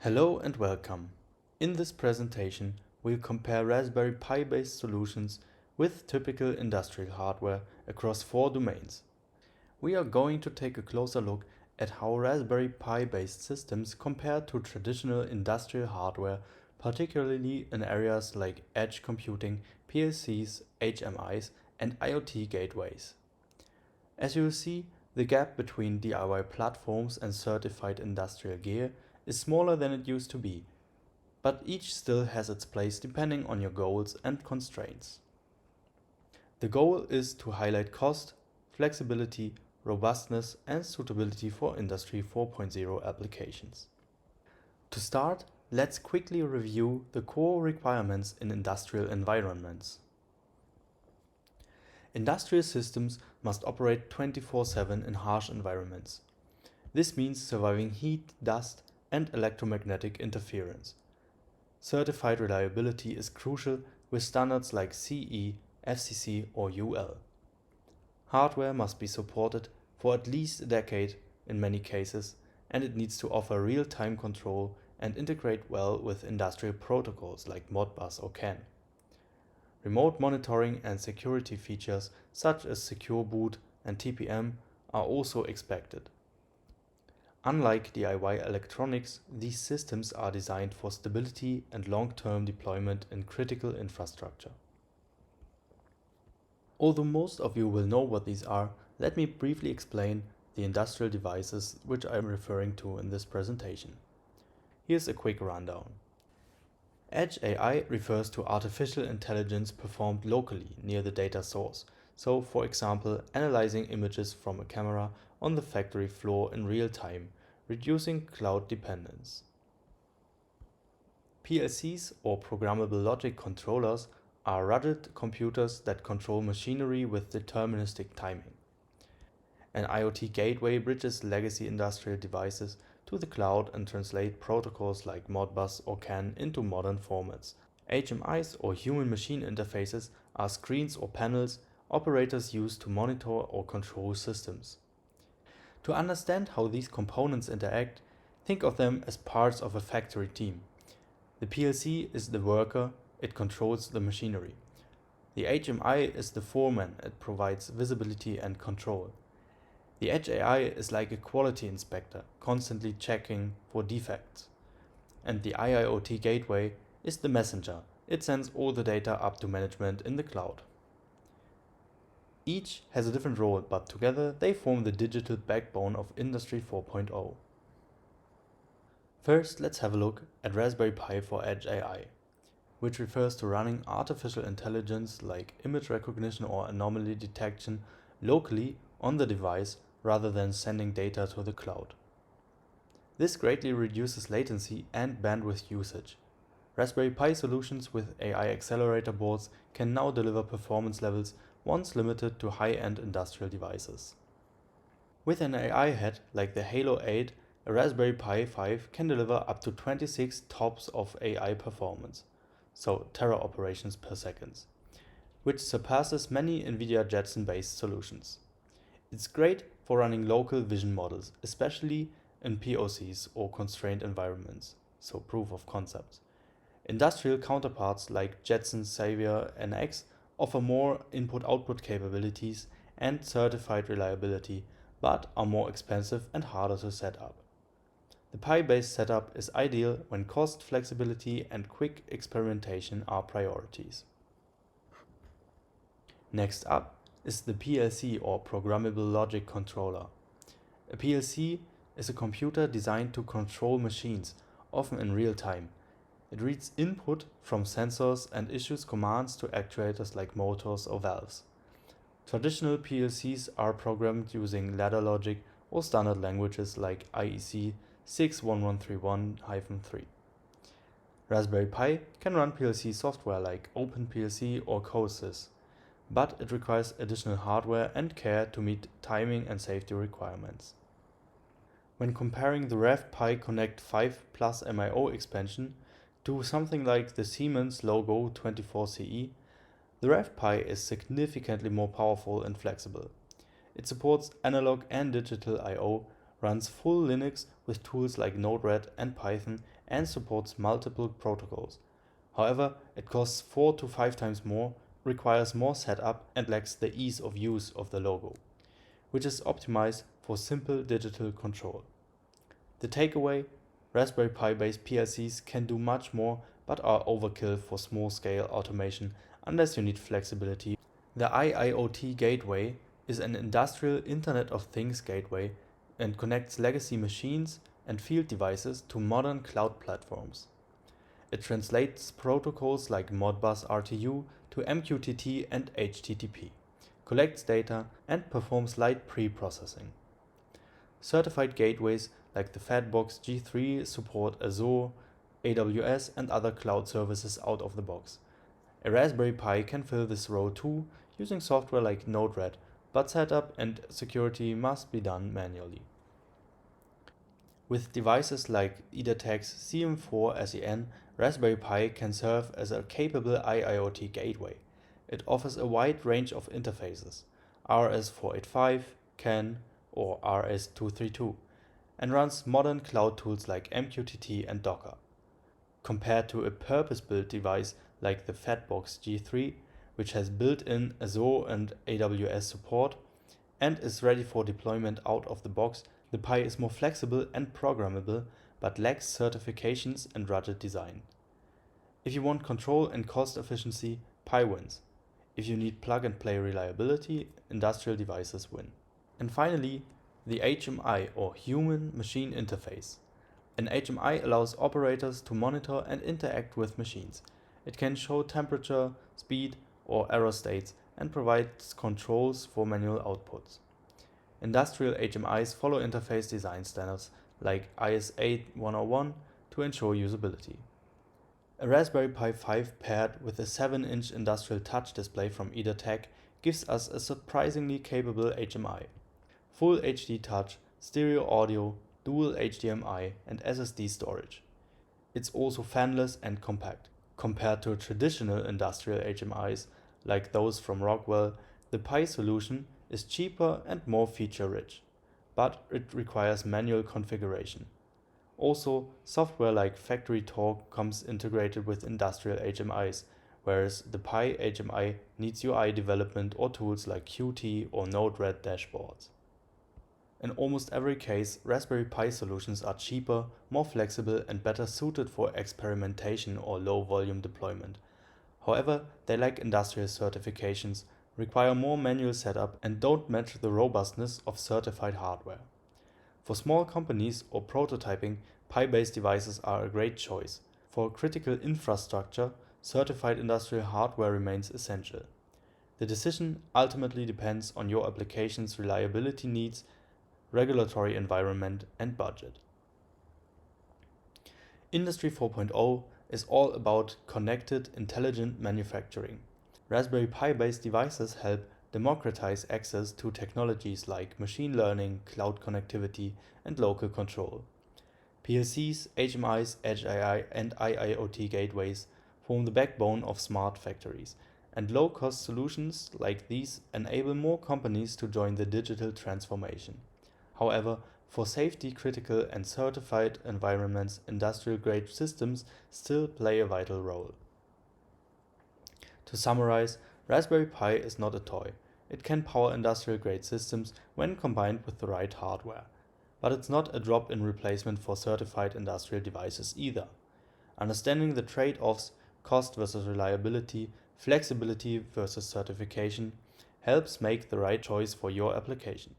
Hello and welcome. In this presentation, we'll compare Raspberry Pi-based solutions with typical industrial hardware across 4 domains. We are going to take a closer look at how Raspberry Pi-based systems compare to traditional industrial hardware, particularly in areas like edge computing, PLCs, HMIs, and IoT gateways. As you will see, the gap between DIY platforms and certified industrial gear is smaller than it used to be, but each still has its place depending on your goals and constraints. The goal is to highlight cost, flexibility, robustness, and suitability for Industry 4.0 applications. To start, let's quickly review the core requirements in industrial environments. Industrial systems must operate 24/7 in harsh environments. This means surviving heat, dust, and electromagnetic interference. Certified reliability is crucial with standards like CE, FCC, or UL. Hardware must be supported for at least a decade in many cases, and it needs to offer real-time control and integrate well with industrial protocols like Modbus or CAN. Remote monitoring and security features such as Secure Boot and TPM are also expected. Unlike DIY electronics, these systems are designed for stability and long-term deployment in critical infrastructure. Although most of you will know what these are, let me briefly explain the industrial devices which I am referring to in this presentation. Here's a quick rundown. Edge AI refers to artificial intelligence performed locally near the data source, so for example analyzing images from a camera on the factory floor in real time, reducing cloud dependence. PLCs or programmable logic controllers are rugged computers that control machinery with deterministic timing. An IoT gateway bridges legacy industrial devices to the cloud and translate protocols like Modbus or CAN into modern formats. HMIs or human-machine interfaces are screens or panels operators use to monitor or control systems. To understand how these components interact, think of them as parts of a factory team. The PLC is the worker, it controls the machinery. The HMI is the foreman, it provides visibility and control. The Edge AI is like a quality inspector, constantly checking for defects. And the IIoT Gateway is the messenger, it sends all the data up to management in the cloud. Each has a different role, but together they form the digital backbone of Industry 4.0. First, let's have a look at Raspberry Pi for Edge AI, which refers to running artificial intelligence like image recognition or anomaly detection locally on the device rather than sending data to the cloud. This greatly reduces latency and bandwidth usage. Raspberry Pi solutions with AI accelerator boards can now deliver performance levels once limited to high-end industrial devices. With an AI head like the Halo 8, a Raspberry Pi 5 can deliver up to 26 TOPS of AI performance, so tera operations per second, which surpasses many NVIDIA Jetson-based solutions. It's great for running local vision models, especially in POCs or constrained environments, so proof of concepts. Industrial counterparts like Jetson Xavier NX offer more input-output capabilities and certified reliability, but are more expensive and harder to set up. The Pi-based setup is ideal when cost, flexibility, and quick experimentation are priorities. Next up is the PLC or Programmable Logic Controller. A PLC is a computer designed to control machines, often in real time. It reads input from sensors and issues commands to actuators like motors or valves. Traditional PLCs are programmed using ladder logic or standard languages like IEC 61131-3. Raspberry Pi can run PLC software like OpenPLC or CodeSys, but it requires additional hardware and care to meet timing and safety requirements. When comparing the RevPi Connect 5 Plus MIO expansion to something like the Siemens Logo 24CE, the RevPi is significantly more powerful and flexible. It supports analog and digital I/O, runs full Linux with tools like Node-RED and Python and supports multiple protocols. However, it costs 4 to 5 times more, requires more setup and lacks the ease of use of the logo, which is optimized for simple digital control. The takeaway: Raspberry Pi based PLCs can do much more but are overkill for small-scale automation unless you need flexibility. The IIoT Gateway is an industrial Internet of Things gateway and connects legacy machines and field devices to modern cloud platforms. It translates protocols like Modbus RTU to MQTT and HTTP, collects data, and performs light pre-processing. Certified gateways like the Fatbox G3 support Azure, AWS, and other cloud services out of the box. A Raspberry Pi can fill this role too, using software like Node-RED, but setup and security must be done manually. With devices like EDATEC CM4SEN, Raspberry Pi can serve as a capable IIoT gateway. It offers a wide range of interfaces, RS485, CAN, or RS232, and runs modern cloud tools like MQTT and Docker. Compared to a purpose-built device like the Fatbox G3, which has built-in Azure and AWS support and is ready for deployment out of the box, the Pi is more flexible and programmable, but lacks certifications and rugged design. If you want control and cost efficiency, Pi wins. If you need plug-and-play reliability, industrial devices win. And finally, the HMI or Human Machine Interface. An HMI allows operators to monitor and interact with machines. It can show temperature, speed, or error states and provides controls for manual outputs. Industrial HMIs follow interface design standards like IS 101 to ensure usability. A Raspberry Pi 5 paired with a 7-inch industrial touch display from EDATEC gives us a surprisingly capable HMI. Full HD touch, stereo audio, dual HDMI and SSD storage. It's also fanless and compact. Compared to traditional industrial HMIs like those from Rockwell, the Pi solution is cheaper and more feature-rich, but it requires manual configuration. Also, software like FactoryTalk comes integrated with industrial HMIs, whereas the Pi HMI needs UI development or tools like Qt or Node-RED dashboards. In almost every case, Raspberry Pi solutions are cheaper, more flexible and better suited for experimentation or low-volume deployment. However, they lack industrial certifications, require more manual setup and don't match the robustness of certified hardware. For small companies or prototyping, Pi-based devices are a great choice. For critical infrastructure, certified industrial hardware remains essential. The decision ultimately depends on your application's reliability needs, regulatory environment and budget. Industry 4.0 is all about connected, intelligent manufacturing. Raspberry Pi-based devices help democratize access to technologies like machine learning, cloud connectivity, and local control. PLCs, HMIs, Edge AI, and IIoT gateways form the backbone of smart factories, and low-cost solutions like these enable more companies to join the digital transformation. However, for safety-critical and certified environments, industrial-grade systems still play a vital role. To summarize, Raspberry Pi is not a toy. It can power industrial-grade systems when combined with the right hardware. But it's not a drop-in replacement for certified industrial devices either. Understanding the trade-offs, cost versus reliability, flexibility versus certification, helps make the right choice for your application.